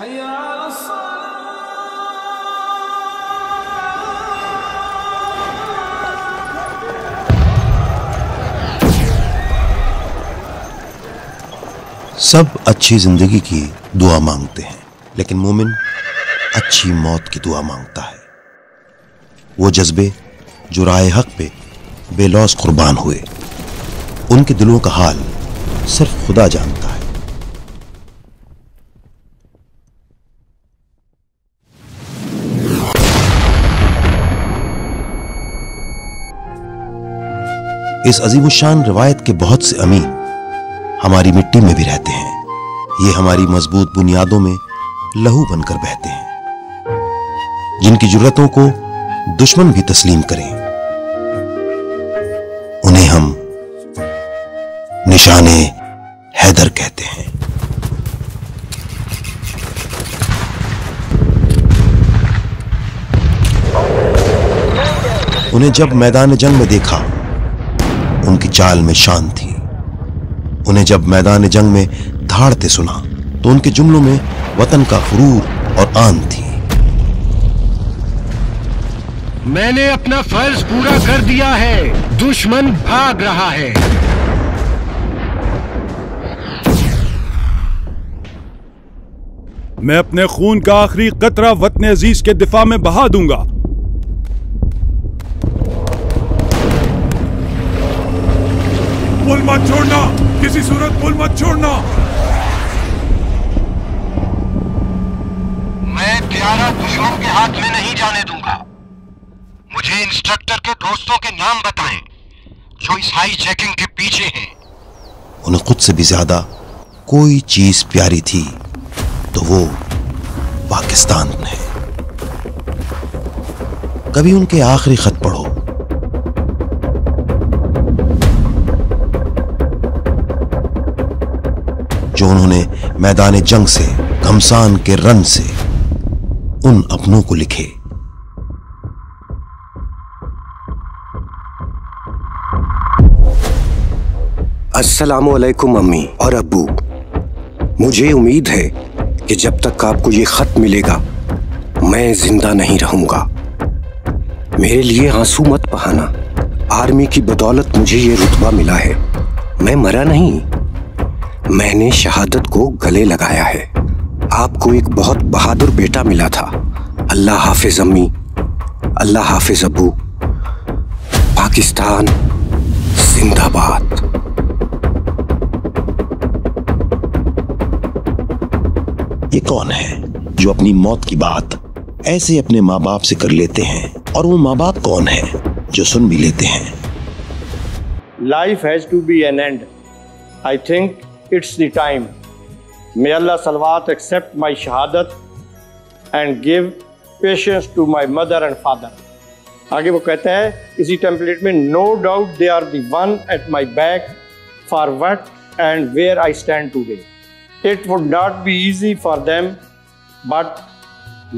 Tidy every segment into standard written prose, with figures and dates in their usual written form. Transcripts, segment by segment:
सब अच्छी जिंदगी की दुआ मांगते हैं, लेकिन मोमिन अच्छी मौत की दुआ मांगता है। वो जज्बे जो राह हक पे बेलौस कुर्बान हुए, उनके दिलों का हाल सिर्फ खुदा जानता है। इस अजीमुशान रिवायत के बहुत से अमीन हमारी मिट्टी में भी रहते हैं। ये हमारी मजबूत बुनियादों में लहू बनकर बहते हैं, जिनकी जुर्रतों को दुश्मन भी तस्लीम करें। उन्हें हम निशाने हैदर कहते हैं। उन्हें जब मैदान जंग में देखा, उनकी चाल में शान थी। उन्हें जब मैदान जंग में धाड़ते सुना, तो उनके जुमलों में वतन का गुरूर और आन थी। मैंने अपना फर्ज पूरा कर दिया है, दुश्मन भाग रहा है। मैं अपने खून का आखिरी कतरा वतन अजीज के दिफा में बहा दूंगा। पुल मत छोड़ना, किसी सूरत पुल मत छोड़ना। मैं प्यारा दुश्मन के हाथ में नहीं जाने दूंगा। मुझे इंस्ट्रक्टर के दोस्तों के नाम बताएं जो इस हाईजैकिंग के पीछे हैं। उन्हें खुद से भी ज्यादा कोई चीज प्यारी थी तो वो पाकिस्तान है। कभी उनके आखिरी खत पढ़ो, जो उन्होंने मैदान जंग से, घमसान के रन से उन अपनों को लिखे। अस्सलामु अलैकुम अम्मी और अब्बू। मुझे उम्मीद है कि जब तक आपको ये खत मिलेगा मैं जिंदा नहीं रहूंगा। मेरे लिए आंसू मत बहाना। आर्मी की बदौलत मुझे ये रुतबा मिला है। मैं मरा नहीं, मैंने शहादत को गले लगाया है। आपको एक बहुत बहादुर बेटा मिला था। अल्लाह हाफिज अम्मी, अल्लाह हाफिज अब्बू। पाकिस्तान जिंदाबाद। ये कौन है जो अपनी मौत की बात ऐसे अपने माँ बाप से कर लेते हैं, और वो माँ बाप कौन है जो सुन भी लेते हैं? Life has to be an end. I think it's the time. May Allah Salawat accept my shahadat and give patience to my mother and father. आगे वो कहता है इसी टेम्पलेट में, no doubt they are the one at my back for what and where I stand today. It would not be easy for them, but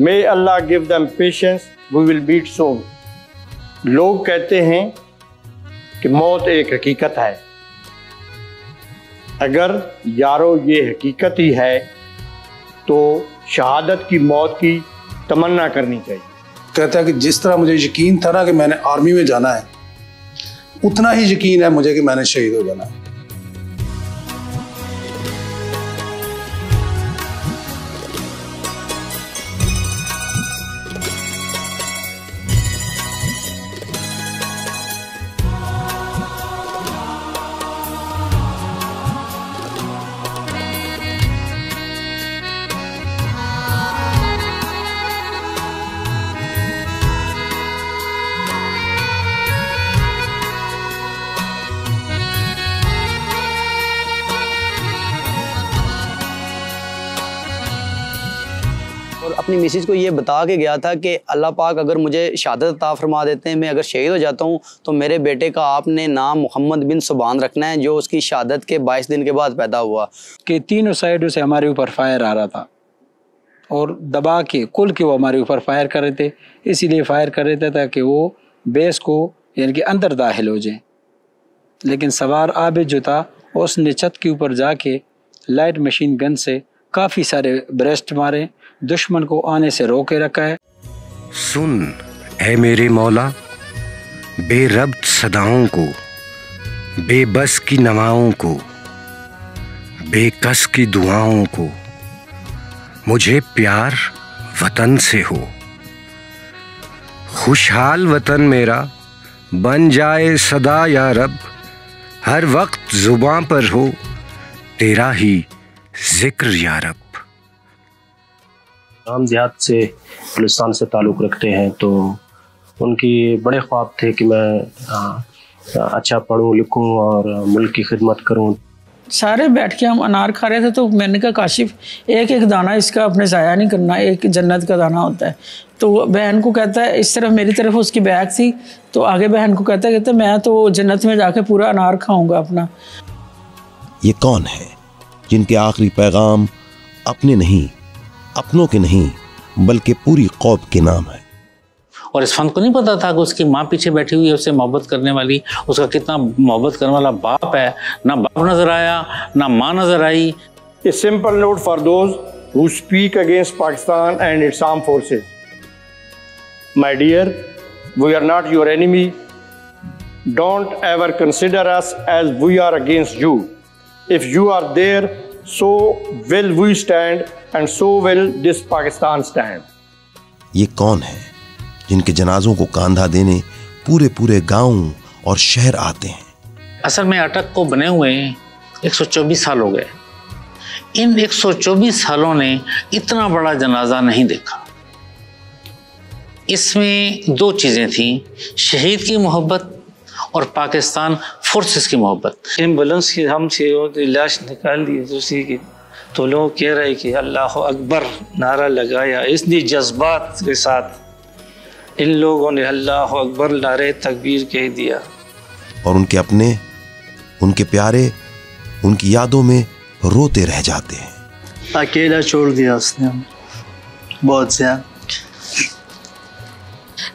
may Allah give them patience. We will meet soon. लोग कहते हैं कि मौत एक हकीकत है। अगर यारो ये हकीकत ही है तो शहादत की मौत की तमन्ना करनी चाहिए। कहता है कि जिस तरह मुझे यकीन था ना कि मैंने आर्मी में जाना है, उतना ही यकीन है मुझे कि मैंने शहीद हो जाना है। और अपनी मिसेज को ये बता के गया था कि अल्लाह पाक अगर मुझे शहादत अता फरमा देते हैं, मैं अगर शहीद हो जाता हूँ तो मेरे बेटे का आपने नाम मोहम्मद बिन सुबान रखना है, जो उसकी शहादत के 22 दिन के बाद पैदा हुआ। कि तीनों साइडों से हमारे ऊपर फायर आ रहा था और दबा के कुल के वो हमारे ऊपर फायर कर रहे थे। इसीलिए फायर कर रहे थे ताकि वो बेस को यानी कि अंदर दाखिल हो जाए। लेकिन सवार आबिद जो था उसने छत के ऊपर जाके लाइट मशीन गन से काफ़ी सारे ब्रेस्ट मारे, दुश्मन को आने से रोके रखा है। सुन ऐ मेरे मौला, बेरब्त सदाओं को, बेबस की नवाओं को, बेकस की दुआओं को, मुझे प्यार वतन से हो। खुशहाल वतन मेरा बन जाए सदा या रब, हर वक्त जुबां पर हो तेरा ही जिक्र या रब। हम जिहाद से बलूचिस्तान से ताल्लुक़ रखते हैं, तो उनकी बड़े ख्वाब थे कि मैं अच्छा पढ़ूं लिखूं और मुल्क की खिदमत करूं। सारे बैठ के हम अनार खा रहे थे, तो मैंने कहा काशिफ एक एक दाना इसका अपने ज़ाया नहीं करना, एक जन्नत का दाना होता है। तो बहन को कहता है, इस तरफ मेरी तरफ उसकी बैग थी, तो आगे बहन को कहता मैं तो जन्नत में जाके पूरा अनार खाऊंगा अपना। ये कौन है जिनके आखिरी पैगाम अपने नहीं, अपनों के नहीं, बल्कि पूरी कौम के नाम है। और इस फन को नहीं पता था कि उसकी माँ पीछे बैठी हुई है, उससे मोहब्बत करने वाली, उसका कितना मोहब्बत करने वाला बाप है। ना बाप नजर आया, ना माँ नजर आई। A simple note for those who speak against Pakistan and its armed forces. My dear, we are not your enemy. Don't ever consider us as we are against you. If you are there, so will we stand, and so will this Pakistan stand. ये कौन है जिनके जनाजों को कांधा देने पूरे पूरे गांव और शहर आते हैं? असल में अटक को बने हुए 124 साल हो गए। इन 124 सालों ने इतना बड़ा जनाजा नहीं देखा। इसमें दो चीज़ें थी, शहीद की मोहब्बत और पाकिस्तान फोर्सेस की मोहब्बत। एम्बुलेंस की हम से लाश निकाल दी दूसरी की, तो लोग कह रहे कि अल्लाह अकबर नारा लगाया। इसलिए जज्बात के साथ इन लोगों ने अल्लाह अकबर नारे तकबीर कह दिया। और उनके अपने, उनके प्यारे, उनकी यादों में रोते रह जाते हैं। अकेला छोड़ दिया उसने बहुत ज्यादा।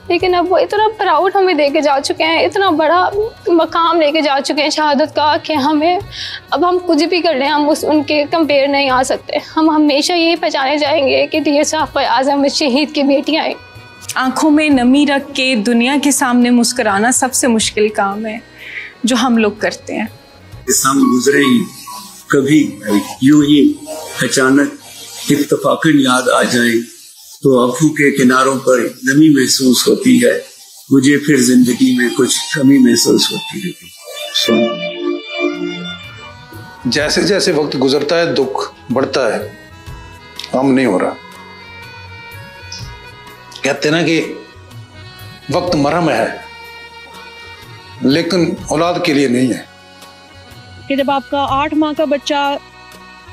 लेकिन अब वो इतना प्राउड हमें देके जा चुके हैं, इतना बड़ा मकाम लेके जा चुके हैं शहादत का, कि हमें अब हम कुछ भी कर लें हम उनके कंपेयर नहीं आ सकते। हम हमेशा यही पहचाने जाएंगे कि ये साफ़ आज़म शहीद की बेटियाँ हैं। आँखों में नमी रख के दुनिया के सामने मुस्कुराना सबसे मुश्किल काम है जो हम लोग करते हैं। हम गुजरे ही कभी यूं ही अचानक इत्तफाकन याद आ जाए तो आंखों के किनारों पर नमी महसूस होती है, मुझे फिर जिंदगी में कुछ कमी महसूस होती है। जैसे जैसे वक्त गुजरता है दुख बढ़ता है, कम नहीं हो रहा। कहते ना कि वक्त मरहम है, लेकिन औलाद के लिए नहीं है। कि जब आपका 8 माह का बच्चा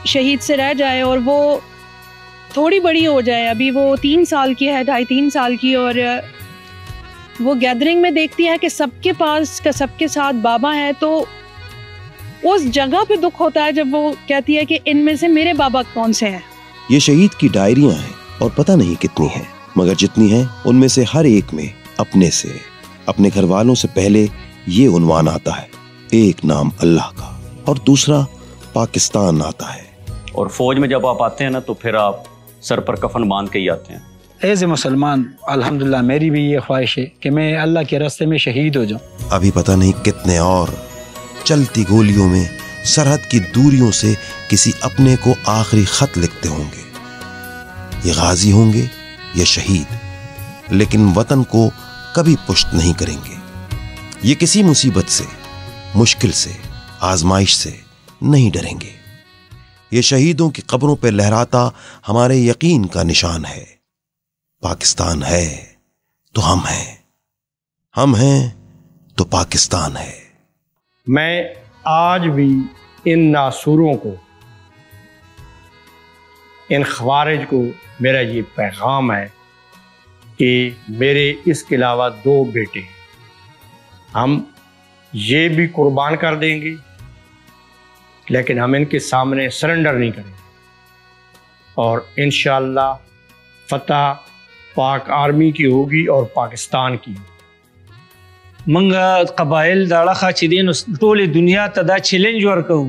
शहीद से रह जाए और वो थोड़ी बड़ी हो जाए, अभी वो 3 साल की है, 2.5-3 साल की, और वो गैदरिंग में देखती है कि सबके पास का सबके साथ बाबा है, तो उस जगह पे दुख होता है जब वो कहती है कि इनमें से मेरे बाबा कौन से हैं। ये शहीद की डायरियां हैं और पता नहीं कितनी हैं, मगर जितनी हैं उनमें से हर एक में अपने से, अपने घर वालों से पहले ये उन्वान आता है, एक नाम अल्लाह का और दूसरा पाकिस्तान आता है। और फौज में जब आप आते हैं ना, तो फिर आप सर पर कफन बांध के ही आते हैं। एज ए मुसलमान अल्हम्दुलिल्लाह मेरी भी ये ख्वाहिश है कि मैं अल्लाह के रास्ते में शहीद हो जाऊं। अभी पता नहीं कितने और चलती गोलियों में सरहद की दूरियों से किसी अपने को आखिरी खत लिखते होंगे। ये गाजी होंगे ये शहीद, लेकिन वतन को कभी पुष्ट नहीं करेंगे। ये किसी मुसीबत से, मुश्किल से, आजमाइश से नहीं डरेंगे। ये शहीदों की कब्रों पर लहराता हमारे यकीन का निशान है। पाकिस्तान है तो हम हैं, हम हैं तो पाकिस्तान है। मैं आज भी इन नासूरों को, इन खवारिज को मेरा ये पैगाम है कि मेरे इसके अलावा 2 बेटे हैं, हम ये भी कुर्बान कर देंगे, लेकिन हम इनके सामने सरेंडर नहीं करेंगे। और इंशाअल्लाह फतह पाक आर्मी की होगी और पाकिस्तान की। मंगा कबाइल दाड़ा खाचिदीन टोली दुनिया तदा चैलेंज वर्कऊ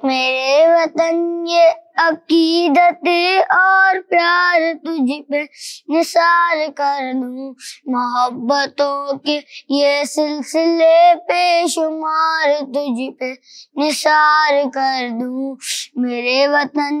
मेरे वतन ये अकीदत और प्यार तुझ पे निसार कर दूं, मोहब्बतों के ये सिलसिले बेशुमार तुझ पे निसार कर दूं. मेरे वतन